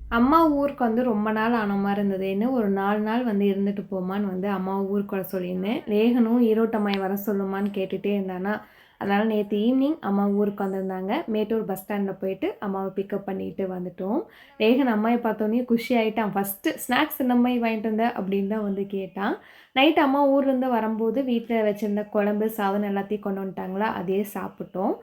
அம்மா ஊருக்கு வந்து ரொம்ப நாள் ஆன மாரி இருந்தது. இன்னும் ஒரு 4 நாள் வந்து இருந்துட்டு போமான்னு வந்து அம்மாவ ஊருக்கு வர சொல்லியிருந்தேன். ரேகனும் ஈரோட்டம்மாய வர சொல்லுமான்னு கேட்டுட்டே இருந்தானா, அதனால நேத்து ஈவினிங் அம்மா ஊருக்கு வந்திருந்தாங்க. மேட்டூர் பஸ் ஸ்டாண்ட்ல போயிட்டு அம்மாவ பிக்கப் பண்ணிட்டு வந்துட்டோம். ரேகன் அம்மாய பார்த்தோனே குஷி ஆயிட்டான். ஃபர்ஸ்ட்டு "ஸ்நாக்ஸ் என்ன அம்மாயி வாங்கிட்டு வந்த?" அப்படின்னு தான் வந்து கேட்டான். நைட் அம்மா ஊர்லேருந்து வரும்போது வீட்ல வச்சிருந்த குழம்பு, சாதம் எல்லாத்தையும் கொண்டு வந்துட்டாங்களா, அதையே சாப்பிட்டோம்.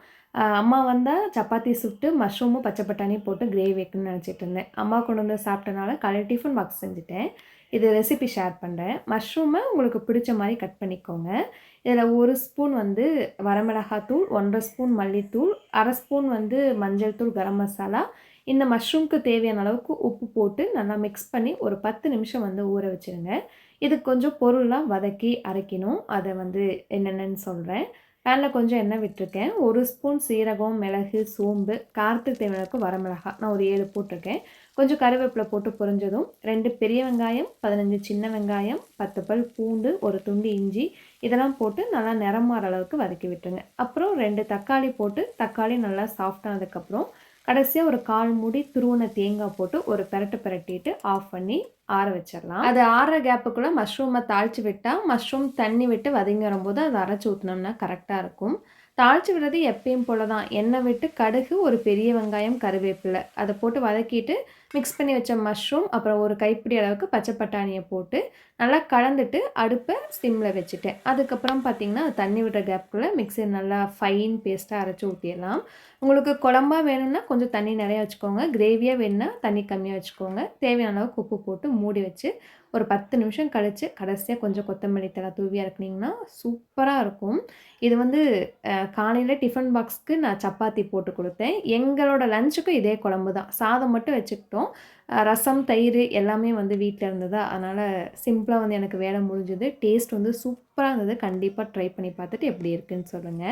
அம்மா வந்தா சப்பாத்தி சுட்டு மஷ்ரூமும், பச்சை பட்டாணியும் போட்டு கிரேவி வைக்கணும்னு நெனச்சிட்டு இருந்தேன். அம்மா கொண்டு வந்து சாப்பிட்டனால காலையில டிஃபன் பாக்ஸ் செஞ்சுட்டேன். இது ரெசிபி ஷேர் பண்றேன். மஷ்ரூம உங்களுக்கு பிடிச்ச மாரி கட் பண்ணிக்கோங்க. இதில 1 ஸ்பூன் வந்து வரமிளகாத்தூள், 1 1/2 ஸ்பூன் மல்லித்தூள், 1/2 ஸ்பூன் வந்து மஞ்சள் தூள், கரம் மசாலா, இந்த மஷ்ரூம்க்கு தேவையான அளவுக்கு உப்பு போட்டு நல்லா மிக்ஸ் பண்ணி ஒரு 10 நிமிஷம் வந்து ஊற வச்சுருங்க. இதுக்கு கொஞ்சம் பொருள்லாம் வதக்கி அரைக்கணும். அத வந்து என்னென்னன்னு சொல்றேன். பேன்ல கொஞ்சம் எண்ணெய் விட்டுருக்கேன். 1 ஸ்பூன் சீரகம், மிளகு, சோம்பு, காரத்துக்கு தேவையான அளவுக்கு வரமிளகாய் நான் ஒரு 7 போட்டிருக்கேன். கொஞ்சம் கருவேப்பிலை போட்டு பொரிஞ்சதும் 2 பெரிய வெங்காயம், 15 சின்ன வெங்காயம், 10 பல் பூண்டு, 1 துண்டு இஞ்சி இதெல்லாம் போட்டு நல்லா நிறம் மாற அளவுக்கு வதக்கி விட்டுருங்க. அப்புறம் 2 தக்காளி போட்டு தக்காளி நல்லா சாஃப்ட் ஆனதுக்கப்புறம் கடைசியா ஒரு 1/4 மூடி துருவுன தேங்காய் போட்டு ஒரு பெரட்டு பெரட்டிட்டு ஆஃப் பண்ணி ஆற வச்சிரலாம். அது ஆறுற கேப்புக்குள்ள மஷ்ரூம தாளிச்சு விட்டா, மஷ்ரூம் தண்ணி விட்டு வதங்கி வரும்போது அத அரைச்சு ஊத்துனோம்னா கரெக்ட்டா இருக்கும். தாளிச்சு விடுறது எப்பயும் போல தான். எண்ணெய் விட்டு கடுகு, ஒரு பெரிய வெங்காயம், கருவேப்பில அத போட்டு வதக்கிட்டு, மிக்ஸ் பண்ணி வச்ச மஷ்ரூம், அப்புறம் ஒரு கைப்பிடி அளவுக்கு பச்சை பட்டாணிய போட்டு, நல்லா கலந்துட்டு அடுப்ப சிம்ல வச்சுட்டேன். அதுக்கப்புறம் பார்த்தீங்கன்னா, தண்ணி விடுற கேப்க்குள்ள மிக்ஸிய நல்லா ஃபைன் பேஸ்ட்டா அரைச்சு ஊத்திரலாம். உங்களுக்கு குழம்பா வேணும்னா கொஞ்சம் தண்ணி நெறைய வச்சுக்கோங்க. கிரேவியா வேணும்னா தண்ணி கம்மியா வச்சுக்கோங்க. தேவையான அளவுக்கு உப்பு போட்டு மூடி வச்சு, ஒரு 10 நிமிஷம் கழிச்சு கடைசியா கொஞ்சம் கொத்தமல்லி தழை தூவி இறக்குனீங்கன்னா, சூப்பரா இருக்கும். இது வந்து காலையில டிஃபன் பாக்ஸ்க்கு நான் சப்பாத்தி போட்டு குடுத்தேன். எங்களோட லஞ்சுக்கும் இதே குழம்பு தான். சாதம் மட்டும் வச்சுக்கிட்டோம். ரசம், தயிர் எல்லாமே வந்து வீட்ல இருந்ததா, அதனால சிம்பிளா வந்து எனக்கு வேலை முடிஞ்சது. டேஸ்ட் வந்து சூப்பரா இருந்தது. கண்டிப்பா ட்ரை பண்ணி பார்த்துட்டு எப்படி இருக்குன்னு சொல்லுங்க.